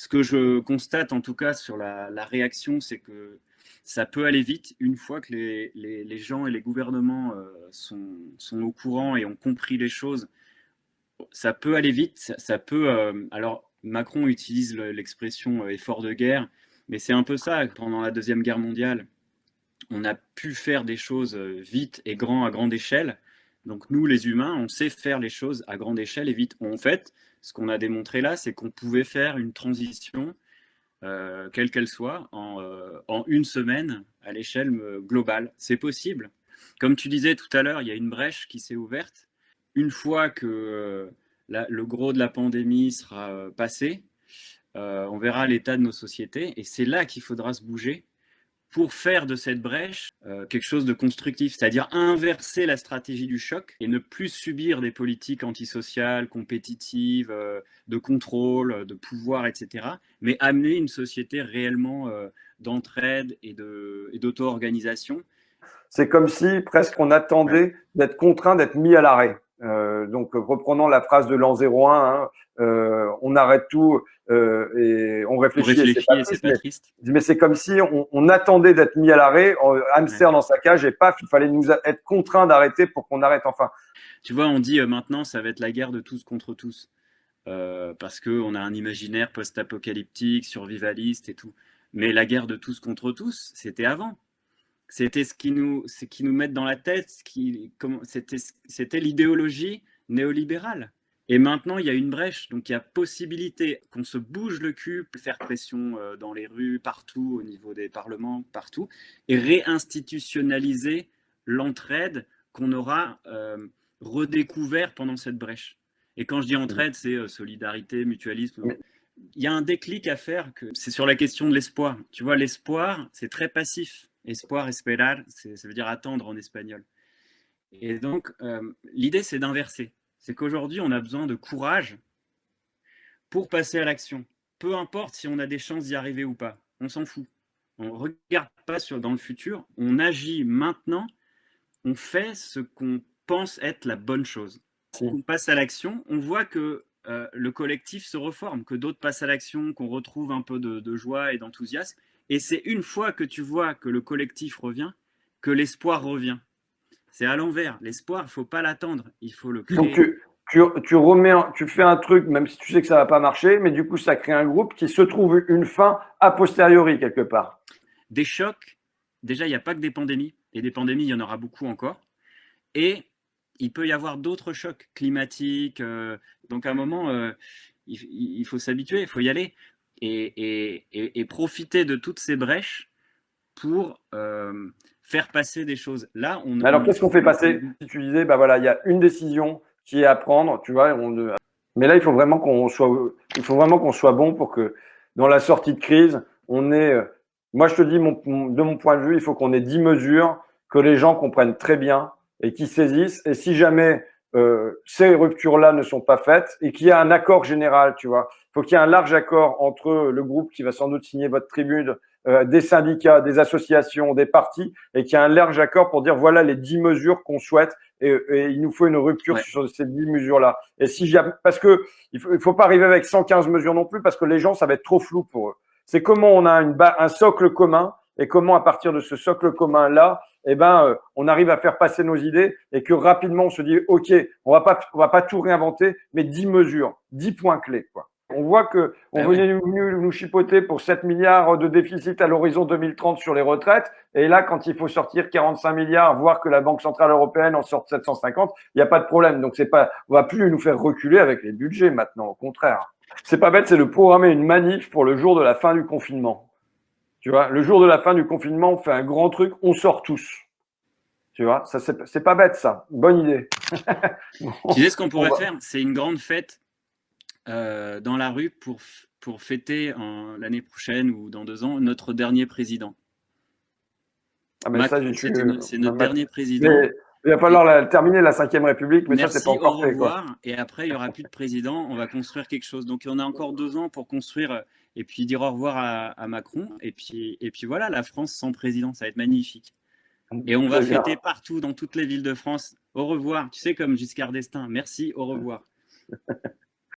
ce que je constate en tout cas sur la réaction, c'est que ça peut aller vite une fois que les gens et les gouvernements sont au courant et ont compris les choses. Ça peut aller vite, ça peut. Alors, Macron utilise l'expression effort de guerre, mais c'est un peu ça. Pendant la Deuxième Guerre mondiale, on a pu faire des choses vite et à grande échelle. Donc nous, les humains, on sait faire les choses à grande échelle et vite. En fait, ce qu'on a démontré là, c'est qu'on pouvait faire une transition, quelle qu'elle soit, en une semaine à l'échelle globale. C'est possible. Comme tu disais tout à l'heure, il y a une brèche qui s'est ouverte. Une fois que le gros de la pandémie sera passé, on verra l'état de nos sociétés et c'est là qu'il faudra se bouger pour faire de cette brèche quelque chose de constructif, c'est-à-dire inverser la stratégie du choc et ne plus subir des politiques antisociales, compétitives, de contrôle, de pouvoir, etc., mais amener une société réellement d'entraide et d'auto-organisation. C'est comme si presque on attendait d'être contraint d'être mis à l'arrêt. Donc, reprenant la phrase de l'an 01, hein, on arrête tout et on réfléchit et c'est pas triste. Mais c'est comme si on attendait d'être mis à l'arrêt, hamster dans sa cage, et paf, il fallait nous être contraint d'arrêter pour qu'on arrête enfin. Tu vois, on dit maintenant, ça va être la guerre de tous contre tous. Parce qu'on a un imaginaire post-apocalyptique, survivaliste et tout. Mais la guerre de tous contre tous, c'était avant. C'était ce qui nous met dans la tête, c'était l'idéologie néolibérale. Et maintenant, il y a une brèche, donc il y a possibilité qu'on se bouge le cul, faire pression dans les rues, partout, au niveau des parlements, partout, et réinstitutionnaliser l'entraide qu'on aura redécouvert pendant cette brèche. Et quand je dis entraide, c'est solidarité, mutualisme. Il y a un déclic à faire, c'est sur la question de l'espoir. Tu vois, l'espoir, c'est très passif. Espoir, esperar, ça veut dire attendre en espagnol. Et donc, l'idée, c'est d'inverser. C'est qu'aujourd'hui, on a besoin de courage pour passer à l'action. Peu importe si on a des chances d'y arriver ou pas. On s'en fout. On ne regarde pas dans le futur. On agit maintenant. On fait ce qu'on pense être la bonne chose. On passe à l'action. On voit que le collectif se reforme, que d'autres passent à l'action, qu'on retrouve un peu de joie et d'enthousiasme. Et c'est une fois que tu vois que le collectif revient, que l'espoir revient. C'est à l'envers. L'espoir, il ne faut pas l'attendre, il faut le créer. Donc tu fais un truc, même si tu sais que ça ne va pas marcher, mais du coup, ça crée un groupe qui se trouve une fin a posteriori quelque part. Des chocs, déjà, il n'y a pas que des pandémies. Et des pandémies, il y en aura beaucoup encore. Et il peut y avoir d'autres chocs climatiques. Donc à un moment, il faut s'habituer, il faut y aller. Et profiter de toutes ces brèches pour faire passer des choses. Là, alors, qu'est-ce qu'on fait passer? Si tu disais, bah voilà, il y a une décision qui est à prendre, tu vois, mais là, il faut vraiment qu'on soit bon pour que dans la sortie de crise, on ait, moi, je te dis, de mon point de vue, il faut qu'on ait 10 mesures que les gens comprennent très bien et qui saisissent. Et si jamais ces ruptures-là ne sont pas faites et qu'il y a un accord général, tu vois, il faut qu'il y ait un large accord entre le groupe qui va sans doute signer votre tribune, des syndicats, des associations, des partis, et qu'il y a un large accord pour dire voilà les 10 mesures qu'on souhaite et il nous faut une rupture sur ces 10 mesures-là. Et parce que il faut pas arriver avec 115 mesures non plus parce que les gens, ça va être trop flou pour eux. C'est comment on a un socle commun et comment à partir de ce socle commun-là, on arrive à faire passer nos idées et que rapidement on se dit ok, on va pas tout réinventer, mais 10 mesures, 10 points clés, quoi. On voit que on venait nous chipoter pour 7 milliards de déficit à l'horizon 2030 sur les retraites. Et là, quand il faut sortir 45 milliards, voire que la Banque Centrale Européenne en sorte 750, il n'y a pas de problème. Donc, on va plus nous faire reculer avec les budgets maintenant. Au contraire. C'est pas bête, c'est de programmer une manif pour le jour de la fin du confinement. Tu vois, le jour de la fin du confinement, on fait un grand truc, on sort tous. Tu vois, ça, c'est pas bête, ça. Bonne idée. Tu sais ce qu'on pourrait faire? C'est une grande fête dans la rue pour fêter l'année prochaine ou dans 2 ans notre dernier président. Ah ben ça, c'est notre dernier président. Il va falloir terminer la 5e République, mais merci, ça, c'est pas encore fait. Au revoir. Quoi. Et après, il n'y aura plus de président. On va construire quelque chose. Donc, on a encore 2 ans pour construire et puis dire au revoir à Macron. Et puis voilà, la France sans président, ça va être magnifique. Et on va fêter partout, dans toutes les villes de France. Au revoir. Tu sais, comme Giscard d'Estaing. Merci, au revoir.